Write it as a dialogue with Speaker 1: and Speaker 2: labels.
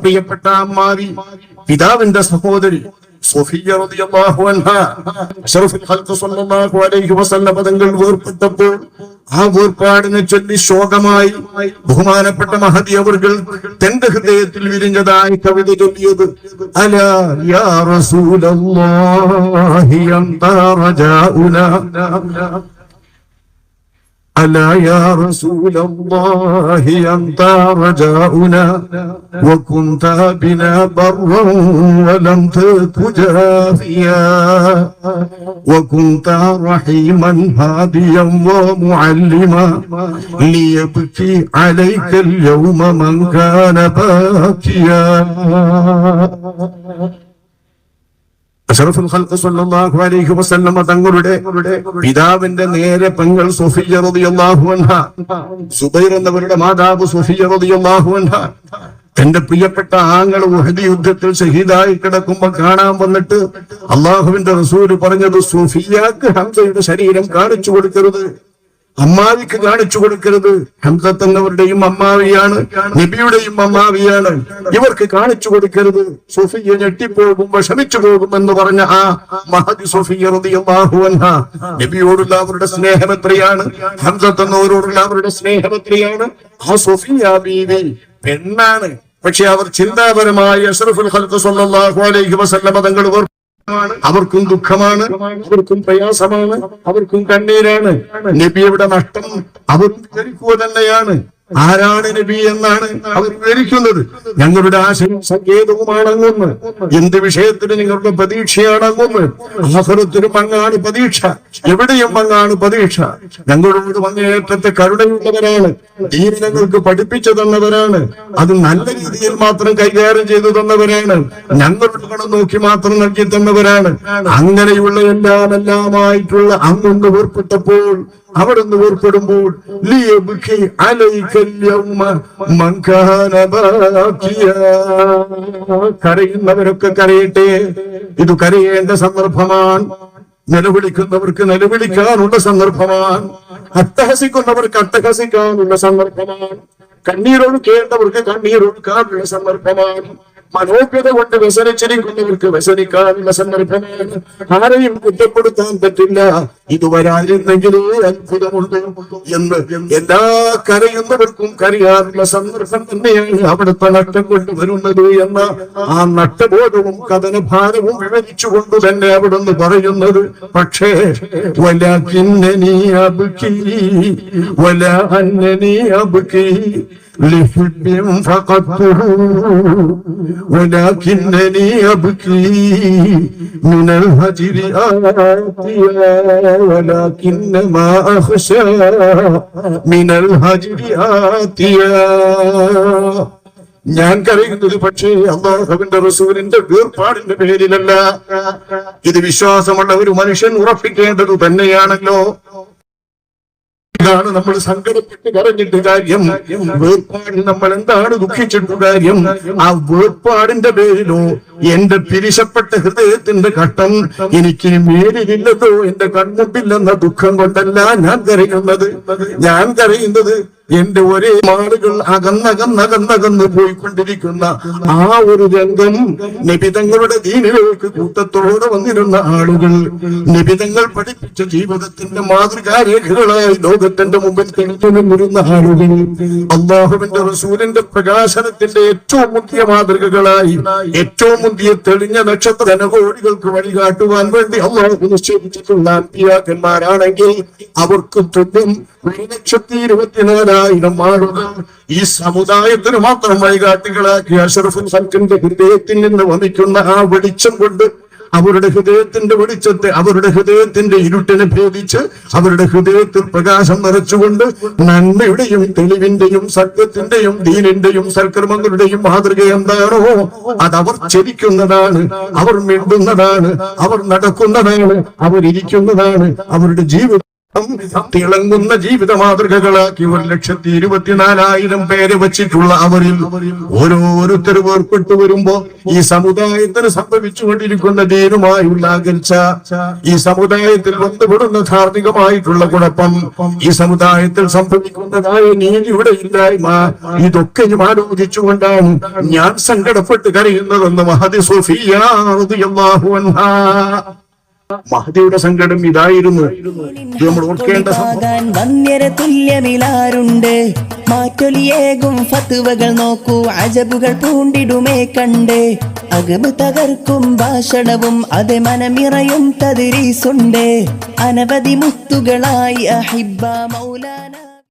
Speaker 1: പ്രിയപ്പെട്ട അമ്മാവി, പിതാവിന്റെ സഹോദരി സഫിയ്യ റളിയല്ലാഹു അൻഹാ അഷ്റഫുൽ ഖൽഖ് സ്വല്ലല്ലാഹു അലൈഹി വസല്ലം തങ്ങൾ വേർപെട്ടപ്പോൾ ആ വേർപാടിനെ ചൊല്ലി ശോകമായി ബഹുമാനപ്പെട്ട മഹദി അവർകൾ തന്റെ ഹൃദയത്തിൽ വിരിഞ്ഞതായി കവിത ചൊല്ലിയത്. അലാ യാ റസൂലല്ലാഹി അൻത റജാഉനാ, ألا يا رسول الله أنت رجاؤنا وكنت بنا برا ولم تك جافيا وكنت رحيما هاديا ومعلما ليبكي عليك اليوم من كان باكيا. അഷ്റഫുൽ ഖൽഖ് സ്വല്ലല്ലാഹു അലൈഹി വസല്ലം തങ്ങളുടെ പിതാവിന്റെ നേരെ പെങ്ങൾ സഫിയ്യ റളിയല്ലാഹു അൻഹാ, സുബൈർ എന്നവരുടെ മാതാവ് സഫിയ്യ റളിയല്ലാഹു അൻഹാ തന്റെ പ്രിയപ്പെട്ട ആങ്ങൾ ഉഹദ് യുദ്ധത്തിൽ ഷഹീദായി കിടക്കുമ്പോൾ കാണാൻ വന്നിട്ട് അള്ളാഹുവിന്റെ റസൂല് പറഞ്ഞത്, സഫിയ്യക്ക് ഹംസയുടെ ശരീരം കാണിച്ചു കൊടുക്കരുത്, അമ്മാവിക്ക് കാണിച്ചു കൊടുക്കരുത്. ഹംസത്ത് എന്നവരുടെയും അമ്മാവിയാണ്, നബിയുടെയും അമ്മാവിയാണ്, ഇവർക്ക് കാണിച്ചു കൊടുക്കരുത്. സഫിയ്യ ഞെട്ടിപ്പോകും, വിഷമിച്ചു പോകുമെന്ന് പറഞ്ഞ ആ മഹദി സഫിയ്യ റളിയല്ലാഹു അൻഹാ നബിയോടുള്ള അവരുടെ സ്നേഹം എത്രയാണ്, ഹംസത്ത് എന്നവരോടുള്ള അവരുടെ സ്നേഹം എത്രയാണ്. ആ സഫിയ്യ ബീവി പെണ്ണാണ്, പക്ഷെ അവർ ചിന്താപരമായി അഷ്റഫുൽ ഖൽഖ് സ്വല്ലല്ലാഹു അലൈഹി വസല്ലം തങ്ങൾ അവർക്കും ദുഃഖമാണ്, അവർക്കും പ്രയാസമാണ്, അവർക്കും കണ്ണീരാണ്. നബിയുടെ നഷ്ടം അവർ വിവരിക്കുക തന്നെയാണ്. ആരാണ് നബി എന്നാണ് അവർ വിവരിക്കുന്നത്. ഞങ്ങളുടെ ആശയം സങ്കേതവുമാണങ്ങുന്ന്, എന്ത് വിഷയത്തിന് നിങ്ങളുടെ പ്രതീക്ഷയാണങ്ങുന്ന്. ആഖിറത്തിലും അങ്ങാണ് പ്രതീക്ഷ, എവിടെയും അങ്ങാണ് പ്രതീക്ഷ. ഞങ്ങളോട് അങ്ങേയറ്റത്തെ കരുണയുള്ളവരാണ്, ദീൻ ഞങ്ങൾക്ക് പഠിപ്പിച്ചു തന്നവരാണ്, അത് നല്ല രീതിയിൽ മാത്രം കൈകാര്യം ചെയ്തു തന്നവരാണ്, ഞങ്ങളുടെ ഗുണം നോക്കി മാത്രം നൽകി തന്നവരാണ്. അങ്ങനെയുള്ള എല്ലാമായിട്ടുള്ള അങ്ങൊന്ന് വേർപ്പെട്ടപ്പോൾ, അവിടുന്ന് വേർപ്പെടുമ്പോൾ കരയുന്നവരൊക്കെ കരയട്ടെ, ഇത് കരയേണ്ട സന്ദർഭമാണ്. നിലവിളിക്കുന്നവർക്ക് നിലവിളിക്കാനുള്ള സന്ദർഭമാണ്, അട്ടഹസിക്കുന്നവർക്ക് അട്ടഹസിക്കാനുള്ള സന്ദർഭമാണ്, കണ്ണീരൊഴുക്കേണ്ടവർക്ക് കണ്ണീരൊഴുക്കാനുള്ള സന്ദർഭമാണ്, മനോജ്ഞത കൊണ്ട് വ്യസനിച്ചിരിക്കുന്നവർക്ക് വ്യസനിക്കാനുള്ള സന്ദർഭമാണ്. ആരെയും കുറ്റപ്പെടുത്താൻ പറ്റില്ല, ഇത് വരാനിരുന്നെങ്കിലേ അത്ഭുതമുണ്ട് എന്ന് എല്ലാ കരയുന്നവർക്കും കരയാനുള്ള സന്ദർഭം തന്നെയാണ് അവിടുത്തെ നഷ്ടം കൊണ്ടുവരുന്നത് എന്ന ആ നഷ്ടബോധവും കഥനഭാരവും വിവരിച്ചുകൊണ്ട് തന്നെ അവിടുന്ന് പറയുന്നത്. പക്ഷേ വലാകിന്നനി അബ്കി വലാ അന്നനി അബ്കി لحب فقدته ولكنني أبكي من الهجر آتيا ولكنما أخشى من الهجر آتيا. ഞാൻ കരയുന്നത് പക്ഷേ അല്ലാഹുവിന്റെ റസൂലിന്റെ വേർപാടിന്റെ പേരിലല്ല. ഇത് വിശ്വാസമുള്ള ഒരു മനുഷ്യൻ ഉറപ്പിക്കേണ്ടത് തന്നെയാണല്ലോ. ഇതാണ് നമ്മൾ സങ്കടപ്പെട്ട് കരഞ്ഞിട്ട് കാര്യം, വേർപാടിൽ നമ്മൾ എന്താണ് ദുഃഖിച്ചിട്ട് കാര്യം. ആ വേർപാടിന്റെ പേരിലോ എന്റെ പിരിശപ്പെട്ട ഹൃദയത്തിന്റെ ഘട്ടം എനിക്ക് മേലിലില്ലതോ എന്റെ കൺമുമ്പില്ലെന്ന ദുഃഖം കൊണ്ടല്ല ഞാൻ കരയുന്നത്. ഞാൻ കരയുന്നത് എന്റെ ഒരേ ആളുകൾ അകന്നകന്നകന്നകന്ന് പോയിക്കൊണ്ടിരിക്കുന്ന ആ ഒരു രംഗം. നിബിതങ്ങളുടെ ദീനിലേക്ക് കൂട്ടത്തോടെ വന്നിരുന്ന ആളുകൾ, നിബിതങ്ങൾ പഠിപ്പിച്ച ജീവിതത്തിന്റെ മാതൃകാരേഖകളായി ലോകത്തിന്റെ മുമ്പിൽ തെളിഞ്ഞു നിന്നിരുന്ന ആളുകൾ, അല്ലാഹുവിന്റെ റസൂലിന്റെ പ്രകാശനത്തിന്റെ ഏറ്റവും മുന്തിയ മാതൃകകളായി, ഏറ്റവും മുന്തിയ തെളിഞ്ഞ നക്ഷത്ര ജനകോടികൾക്ക് വഴികാട്ടുവാൻ വേണ്ടി അല്ലാഹു നിശ്ചയിച്ചിട്ടുള്ള അമ്പിയാക്കന്മാരാണെങ്കിൽ അവർക്ക് തുല്യം 1,24,000 ആളുകൾ ഈ സമുദായത്തിന് മാത്രം വഴികാട്ടികളാക്കി അഷ്റഫുൽ ഖൽഖിന്റെ ഹൃദയത്തിൽ നിന്ന് വമിക്കുന്ന ആ വെളിച്ചം കൊണ്ട് അവരുടെ ഹൃദയത്തിന്റെ വെളിച്ചത്തെ, അവരുടെ ഹൃദയത്തിന്റെ ഇരുട്ടിനെ ഭേദിച്ച് അവരുടെ ഹൃദയത്തിൽ പ്രകാശം നിറച്ചുകൊണ്ട് നന്മയുടെയും തെളിവിന്റെയും സത്യത്തിന്റെയും ദീനിന്റെയും സൽക്കർമ്മങ്ങളുടെയും മാതൃക എന്താണോ അതവർ ചരിക്കുന്നതാണ്, അവർ മിണ്ടുന്നതാണ്, അവർ നടക്കുന്നതാണ്, അവരിയ്ക്കുന്നതാണ്, അവരുടെ ജീവിതം തിളങ്ങുന്ന ജീവിത മാതൃകകളാക്കി 1,24,000 പേര് വെച്ചിട്ടുള്ള അവരിൽ ഓരോരുത്തർ വേർപ്പെട്ടു വരുമ്പോ ഈ സമുദായത്തിന് സംഭവിച്ചുകൊണ്ടിരിക്കുന്ന ദീനുമായുള്ള അകൽച്ച, ഈ സമുദായത്തിൽ ബന്ധപ്പെടുന്ന ധാർമ്മികമായിട്ടുള്ള കുഴപ്പം, ഈ സമുദായത്തിൽ സംഭവിക്കുന്നതായ നീതിയുടെ ഇല്ലായ്മ, ഇതൊക്കെ ആലോചിച്ചുകൊണ്ടാണ് ഞാൻ സങ്കടപ്പെട്ട് കരയുന്നതെന്ന് മഹദി സൂഫിയ്യ റളിയല്ലാഹു അൻഹാ. മഹദിയുടെ സങ്കടം ഇതായിരുന്നു. നമ്മൾ ഓർക്കേണ്ട
Speaker 2: വന്യര തുല്യമിലാറുണ്ട്. മാറ്റൊലിയേകും ഫത്വകൾ നോക്കൂ, അജബുകൾ പൂണ്ടിടുമേ കണ്ട്. അകമ് തകർക്കും ഭാഷണവും അത് മനമിറയും തദ്രീസുണ്ട്. അനവധി മുത്തുകളായി അഹിബ്ബ മൗലാന.